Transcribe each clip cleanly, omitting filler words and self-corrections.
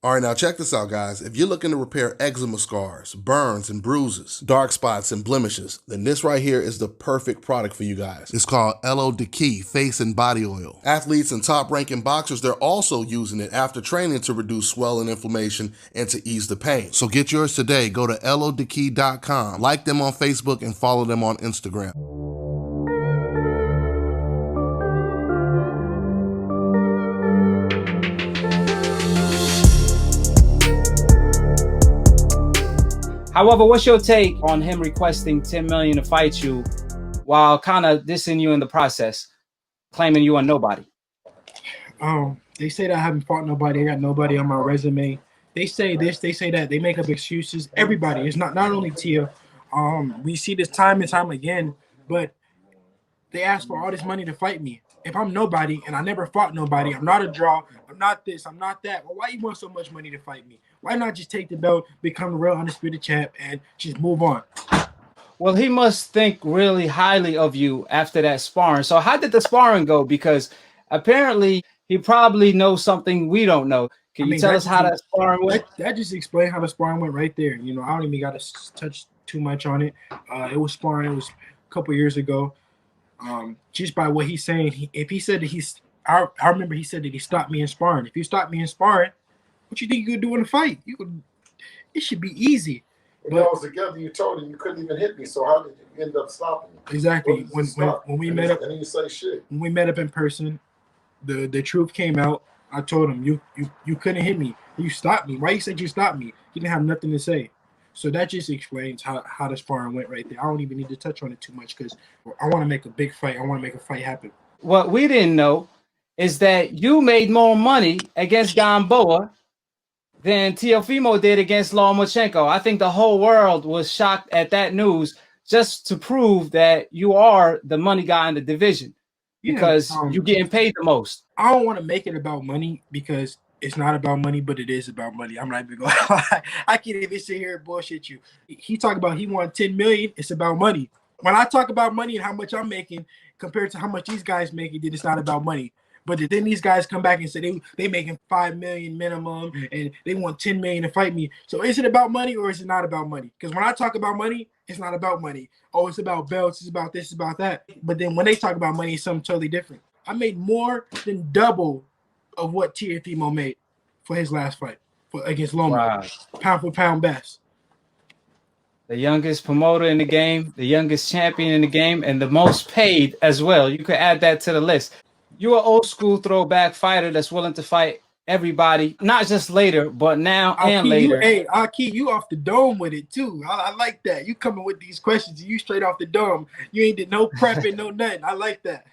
All right, now check this out, guys. If you're looking to repair eczema scars, burns and bruises, dark spots and blemishes, then this right here is the perfect product for you guys. It's called LO Key Face and Body Oil. Athletes and top-ranking boxers, they're also using it after training to reduce swelling, inflammation, and to ease the pain. So get yours today. Go to lodkey.com, like them on Facebook, and follow them on Instagram. However, what's your take on him requesting $10 million to fight you while kind of dissing you in the process, claiming you are nobody? They say that I haven't fought nobody. I got nobody on my resume. They say this, they say that. They make up excuses. Everybody. It's not only Tia. We see this time and time again, but they ask for all this money to fight me. If I'm nobody and I never fought nobody, I'm not a draw, I'm not this, I'm not that. Well, why you want so much money to fight me? Why not just take the belt, become the real undisputed champ, and just move on? Well, he must think really highly of you after that sparring. So how did the sparring go? Because apparently he probably knows something we don't know. Can you tell us how that sparring went? That just explained how the sparring went right there. You know, I don't even got to touch too much on it. It was sparring. It was a couple years ago. Just by what he's saying, if he said that I remember he said that he stopped me in sparring. If you stop me in sparring, what you think you could do in a fight? It should be easy. When I was together, you told him you couldn't even hit me. So how did you end up stopping me? Exactly. When we met up, and you say shit. When we met up in person, the truth came out. I told him you couldn't hit me. You stopped me. Why you said you stopped me? He didn't have nothing to say. So that just explains how the sparring went right there. I don't even need to touch on it too much because I want to make a big fight. I want to make a fight happen. What we didn't know is that you made more money against Gamboa than Teofimo did against Lomachenko. I think the whole world was shocked at that news, just to prove that you are the money guy in the division because you're getting paid the most. I don't want to make it about money because it's not about money, but it is about money. I'm not even going to lie. I can't even sit here and bullshit you. He talked about he won $10 million. It's about money. When I talk about money and how much I'm making compared to how much these guys making, then it's not about money. But then these guys come back and say they making $5 million minimum and they want $10 million to fight me. So is it about money or is it not about money? Because when I talk about money, it's not about money. Oh, it's about belts, it's about this, it's about that. But then when they talk about money, it's something totally different. I made more than double of what Teofimo made for his last fight against Loma. Wow. Pound for pound best. The youngest promoter in the game, the youngest champion in the game, and the most paid as well. You could add that to the list. You're an old school throwback fighter that's willing to fight everybody, not just later, but now and later. I'll keep you off the dome with it too. I like that. You coming with these questions, you straight off the dome. You ain't did no prepping, no nothing. I like that.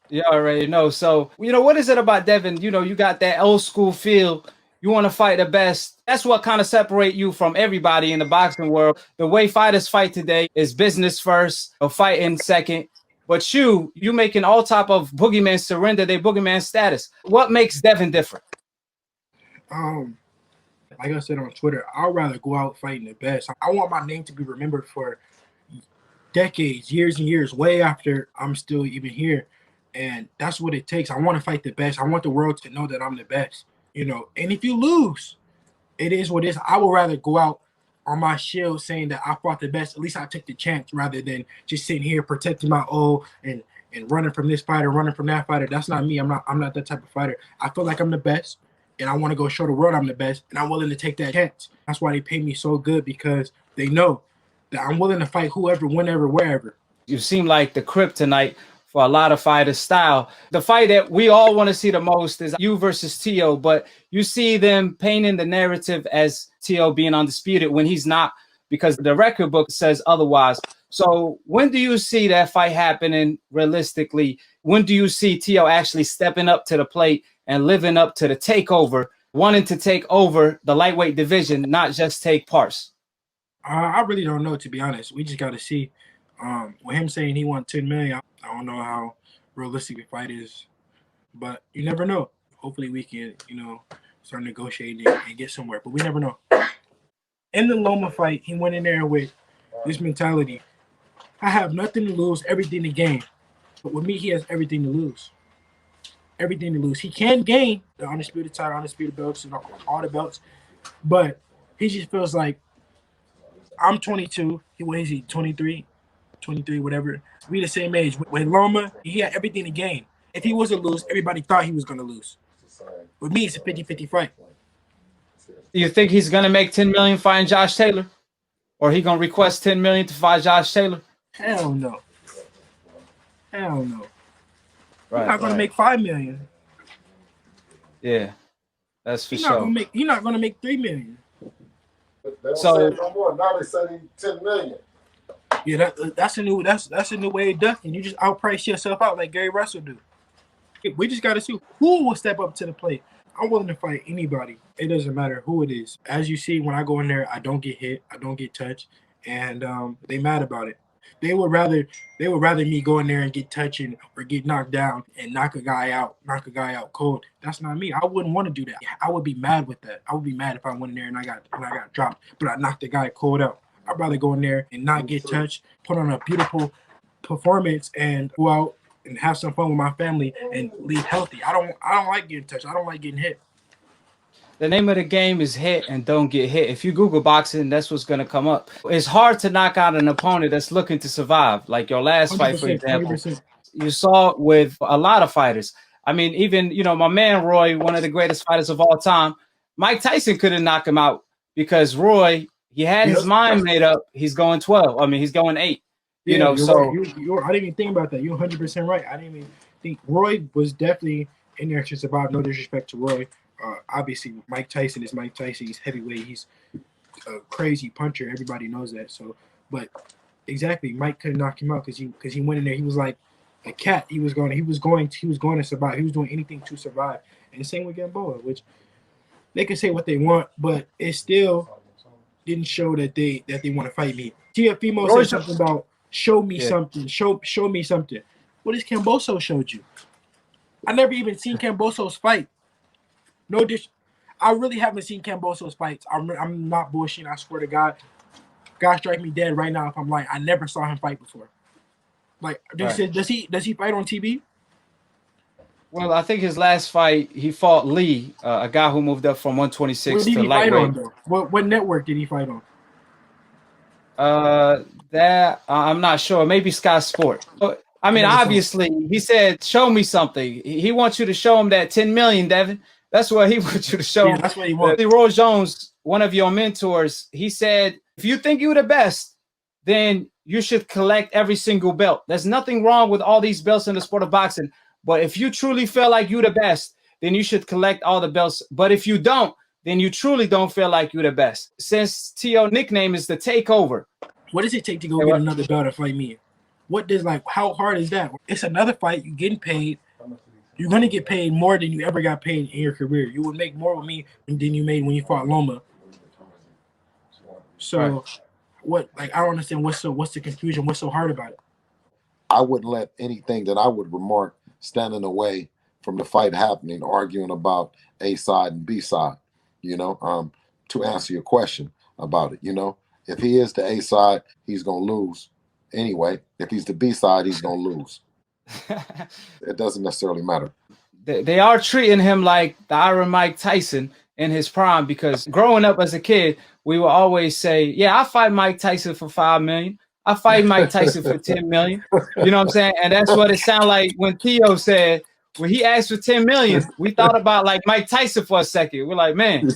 You already know. So, what is it about Devin? You got that old school feel. You want to fight the best. That's what kind of separate you from everybody in the boxing world. The way fighters fight today is business first, or fighting second. But you making all type of boogeymen surrender their boogeyman status. What makes Devin different? Like I said on Twitter, I'd rather go out fighting the best. I want my name to be remembered for decades, years and years, way after I'm still even here. And that's what it takes. I want to fight the best. I want the world to know that I'm the best. And if you lose, it is what it is. I would rather go out on my shield saying that I fought the best. At least I took the chance rather than just sitting here protecting my O and running from this fighter, running from that fighter. That's not me. I'm not that type of fighter. I feel like I'm the best, and I want to go show the world I'm the best, and I'm willing to take that chance. That's why they pay me so good, because they know that I'm willing to fight whoever, whenever, wherever. You seem like the kryptonite for a lot of fighters' style. The fight that we all want to see the most is you versus Tio, but you see them painting the narrative as Tio being undisputed when he's not, because the record book says otherwise. So when do you see that fight happening realistically? When do you see Tio actually stepping up to the plate and living up to the takeover, wanting to take over the lightweight division, not just take parts? I really don't know, to be honest. We just got to see. With him saying he won $10 million, I don't know how realistic the fight is, but you never know. Hopefully we can, start negotiating and get somewhere, but we never know. In the Loma fight, he went in there with this mentality: I have nothing to lose, everything to gain. But with me, he has everything to lose. Everything to lose. He can gain the undisputed title, undisputed belts, and all the belts, But he just feels like I'm 22. What is he? 23, 23, whatever. We the same age. With Loma, he had everything to gain. If he was to lose, everybody thought he was going to lose. With me, it's a 50-50 fight. Do you think he's gonna make 10 million fighting Josh Taylor, or he gonna request 10 million to fight Josh Taylor? Hell no. Hell no. Right, You're not going to make 5 million. Yeah, that's for You're sure. You're not going to make 3 million. They don't So- say it no more. Now they say 10 million. Yeah, that's a new way of ducking. You just outprice yourself out like Gary Russell do. We just got to see who will step up to the plate. I'm willing to fight anybody. It doesn't matter who it is. As you see, when I go in there, I don't get hit, I don't get touched, and they mad about it. They would rather me go in there and get touching or get knocked down and knock a guy out cold. That's not me. I wouldn't want to do that. I would be mad with that. I would be mad if I went in there and I got dropped, but I knocked the guy cold out. I'd rather go in there and not get touched, put on a beautiful performance, and go out and have some fun with my family and leave healthy. I don't like getting touched. I don't like getting hit. The name of the game is hit and don't get hit. If you Google boxing, that's what's going to come up. It's hard to knock out an opponent that's looking to survive. Like your last fight, for example, 100%. you saw it with a lot of fighters. I mean, even, my man Roy, one of the greatest fighters of all time, Mike Tyson couldn't knock him out because Roy, he had his mind made up. He's going 12. I mean, he's going 8. Yeah, So right. I didn't even think about that. You're 100% right. I didn't even think Roy was definitely in there to survive. No disrespect to Roy. Obviously, Mike Tyson is Mike Tyson. He's heavyweight. He's a crazy puncher. Everybody knows that. So, but exactly, Mike couldn't knock him out because he went in there. He was like a cat. He was going to survive. He was doing anything to survive. And the same with Gamboa, which they can say what they want, but it still didn't show that they want to fight me. Teofimo said something about show me something. Show me something. What has Camboso showed you? I never even seen Camboso's fight. No dish. I really haven't seen Camboso's fights. I'm not bullshitting. I swear to God. God strike me dead right now if I'm lying. I never saw him fight before. Like, does he fight on TV? well, I think his last fight, he fought Lee, a guy who moved up from 126 to lightweight. What network did he fight on? That I'm not sure. Maybe Sky Sport. I mean, obviously, he said, "Show me something." He wants you to show him that 10 million, Devin. That's what he wants you to show him. That's what he wants. Roy Jones, one of your mentors, he said, "If you think you're the best, then you should collect every single belt. There's nothing wrong with all these belts in the sport of boxing. But if you truly feel like you're the best, then you should collect all the belts. But if you don't, then you truly don't feel like you're the best." Since T.O. nickname is the Takeover. What does it take to go get another belt to fight me? How hard is that? It's another fight. You're getting paid. You're going to get paid more than you ever got paid in your career. You would make more with me than you made when you fought Loma. So, I don't understand what's the confusion? What's so hard about it? I wouldn't let anything that I would remark stand in the way from the fight happening, arguing about A side and B side, to answer your question about it, If he is the A side, he's going to lose anyway. If he's the B side, he's going to lose. It doesn't necessarily matter. They are treating him like the Iron Mike Tyson in his prime, because growing up as a kid, we would always say, yeah, I fight Mike Tyson for 5 million. I fight Mike Tyson for 10 million. You know what I'm saying? And that's what it sounded like when Theo said, when he asked for 10 million, we thought about like Mike Tyson for a second. We're like, man,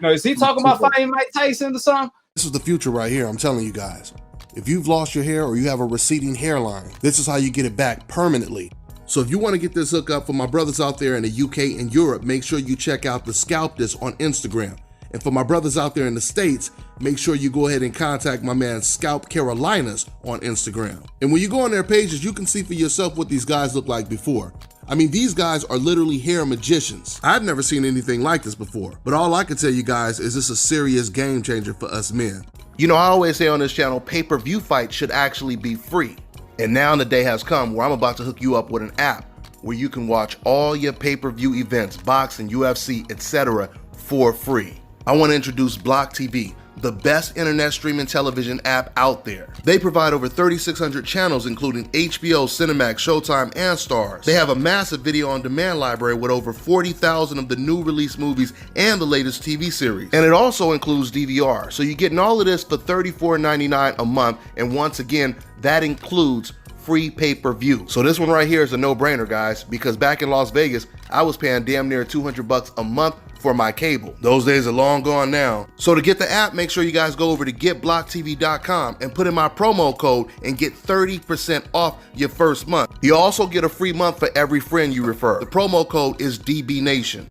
is he talking about fighting Mike Tyson or something? This is the future right here, I'm telling you guys. If you've lost your hair or you have a receding hairline, this is how you get it back permanently. So if you want to get this hookup for my brothers out there in the UK and Europe, make sure you check out the Scalp This on Instagram. And for my brothers out there in the States, make sure you go ahead and contact my man Scalp Carolinas on Instagram. And when you go on their pages, you can see for yourself what these guys look like before. I mean, these guys are literally hair magicians. I've never seen anything like this before, but all I can tell you guys is this is a serious game changer for us men. You know, I always say on this channel, pay-per-view fights should actually be free. And now the day has come where I'm about to hook you up with an app where you can watch all your pay-per-view events, boxing, UFC, etc. for free. I want to introduce Block TV, the best internet streaming television app out there. They provide over 3,600 channels including HBO, Cinemax, Showtime, and Starz. They have a massive video on demand library with over 40,000 of the new release movies and the latest TV series. And it also includes DVR, so you're getting all of this for $34.99 a month, and once again, that includes free pay-per-view. So this one right here is a no-brainer, guys, because back in Las Vegas, I was paying damn near $200 a month for my cable. Those days are long gone now. So to get the app, make sure you guys go over to getblocktv.com and put in my promo code and get 30% off your first month. You also get a free month for every friend you refer. The promo code is DBNation.